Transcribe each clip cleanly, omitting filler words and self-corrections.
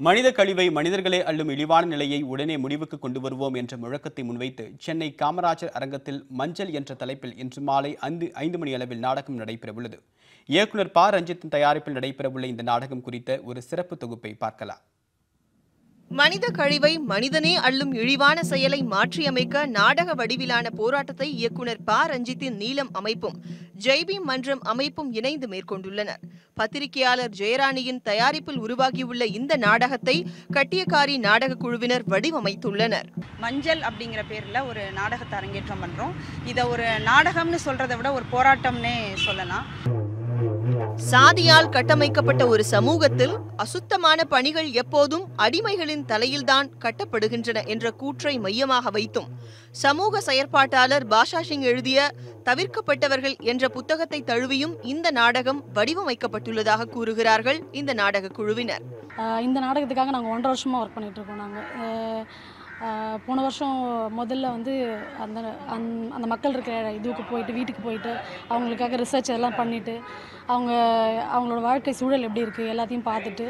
மனித கழிவை மனிதர்களே அள்ளும் இழிவான நிலையை உடனே முடிவுக்கு கொண்டு வருவோம் என்ற முழக்கத்தை முன்வைத்து சென்னை காமராஜர் அரங்கத்தில் மஞ்சள் என்ற தலைப்பில் இன்று மாலை 5 மணி அளவில் நாடகம் நடைபெறவுள்ளது. இயக்குனர் ப. ரஞ்சித்தின் தயாரிப்பில் நடைபெறவுள்ள இந்த நாடகம் குறித்த ஒரு சிறப்பு தொகுப்பை பார்க்கலாம். மனித கழிவை மனிதனே அள்ளும் இழிவான செயலை மாற்றியமைக்க நாடக வடிவிலான போராட்டத்தை இயக்குனர் ப. ரஞ்சித்தின் நீலம் அமைப்பும் ஜெய்பீம் மன்றம் அமைப்பும் இணைந்து மேற்கொண்டுள்ளனர். பத்திரிகையாளர் ஜெயராணியின் தயாரிப்பில் உருவாகியுள்ள இந்த நாடகத்தை கட்டியக்காரி நாடக குழுவினர் வடிவமைத்துள்ளனர். மஞ்சள் அப்படிங்கிற பேர்ல ஒரு நாடகத்தை அரங்கேற்றம் பண்றோம். இதை ஒரு நாடகம்னு சொல்றதை விட ஒரு போராட்டம்னே சொல்லலாம். சாதியால் கட்டமைக்கப்பட்ட ஒரு சமூகத்தில் அசுத்தமான பணிகள் எப்போதும் அடிமைகளின் தலையில்தான் கட்டப்படுகின்றன என்ற கூற்றை மையமாக வைத்தும் சமூக செயற்பாட்டாளர் பாஷா சிங் எழுதிய தவிர்க்கப்பட்டவர்கள் என்ற புத்தகத்தை தழுவியும் இந்த நாடகம் வடிவமைக்கப்பட்டுள்ளதாக கூறுகிறார்கள் இந்த நாடக குழுவினர். இந்த நாடகத்துக்காக நாங்கள் 1.5 வருஷமாக ஒர்க் பண்ணிட்டு இருக்கோம். நாங்கள் போன வருஷம் முதல்ல வந்து அந்த மக்கள் இருக்கிற இதுக்கு போயிட்டு வீட்டுக்கு போயிட்டு அவங்களுக்காக ரிசர்ச் எல்லாம் பண்ணிவிட்டு அவங்களோட வாழ்க்கை சூழல் எப்படி இருக்குது எல்லாத்தையும் பார்த்துட்டு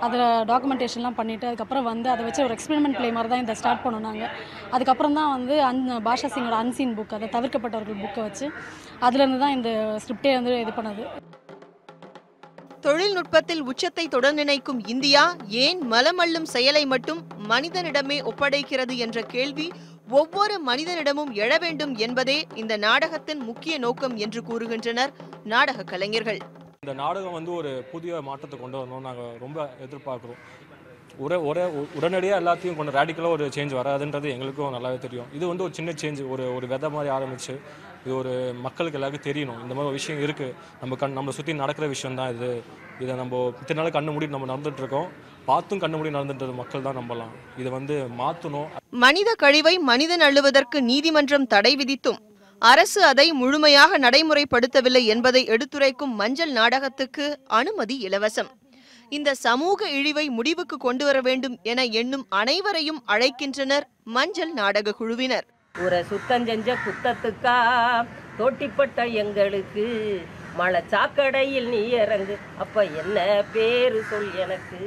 அதில் டாக்குமெண்டேஷன்லாம் பண்ணிவிட்டு அதுக்கப்புறம் வந்து அதை வச்சு ஒரு எக்ஸ்பெரிமெண்ட் ப்ளே மாதிரி தான் இதை ஸ்டார்ட் பண்ணோம். நாங்கள் அதுக்கப்புறம் தான் வந்து பாஷா சிங்கோட அன்சீன் புக், அதை தவிர்க்கப்பட்டவர்கள் புக்கை வச்சு அதுலேருந்து தான் இந்த ஸ்கிரிப்டே வந்து இது பண்ணது. தொழில்நுட்பத்தில் உச்சத்தை தொட நினைக்கும் இந்தியா ஏன் மலமள்ளும் செயலை மட்டும் மனிதனிடமே ஒப்படைக்கிறது என்ற கேள்வி ஒவ்வொரு மனிதனிடமும் எழ வேண்டும் என்பதே இந்த நாடகத்தின் முக்கிய நோக்கம் என்று கூறுகின்றனர் நாடக கலைஞர்கள். இந்த நாடகம் வந்து ஒரு புதிய மாற்றத்தை கொண்டு வரணும் நாங்கள் ரொம்ப எதிர்பார்க்குறோம். உடனடியாக எல்லாத்தையும் கொண்டு ரேடிக்கலாக ஒரு சேஞ்ச் வராதுன்றது எங்களுக்கும் நல்லாவே தெரியும். இது வந்து ஒரு சின்ன சேஞ்ச், ஒரு விதை மாதிரி ஆரம்பிச்சு இது ஒரு மக்களுக்கு எல்லாருக்கும் தெரியணும். இந்த மாதிரி ஒரு விஷயம் இருக்குது, நம்மளை சுற்றி நடக்கிற விஷயம் தான் இது. இதை நம்ம இத்தனை நாள் கண்ணு மூடி நம்ம நடந்துட்டு இருக்கோம், பார்த்தும் கண்ணு மூடி நடந்துட்டு மக்கள் தான் நம்பலாம். இதை வந்து மாற்றணும். மனித கழிவை மனிதன் அள்ளுவதற்கு நீதிமன்றம் தடை விதித்தும் அரசு அதை முழுமையாக நடைமுறைப்படுத்தவில்லை என்பதை எடுத்துரைக்கும் மஞ்சள் நாடகத்துக்கு அனுமதி இலவசம். இந்த சமூக இழிவை முடிவுக்கு கொண்டு வர வேண்டும் என எண்ணும் அனைவரையும் அழைக்கின்றனர் மஞ்சள் நாடக குழுவினர். ஒரு சுத்தம் செஞ்ச குத்தத்துக்கா தோட்டிப்பட்ட எங்களுக்கு மழை சாக்கடையில் நீ இறங்கு, அப்ப என்ன பேரு சொல் எனக்கு.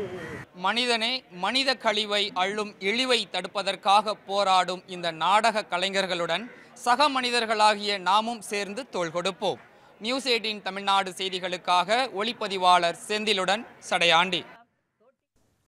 மனிதனே மனித கழிவை அள்ளும் இழிவை தடுப்பதற்காக போராடும் இந்த நாடக கலைஞர்களுடன் சக மனிதர்களாகிய நாமும் சேர்ந்து தோள் கொடுப்போம். நியூஸ் 18 தமிழ்நாடு செய்திகளுக்காக ஒளிப்பதிவாளர் செந்திலுடன் சடையாண்டி.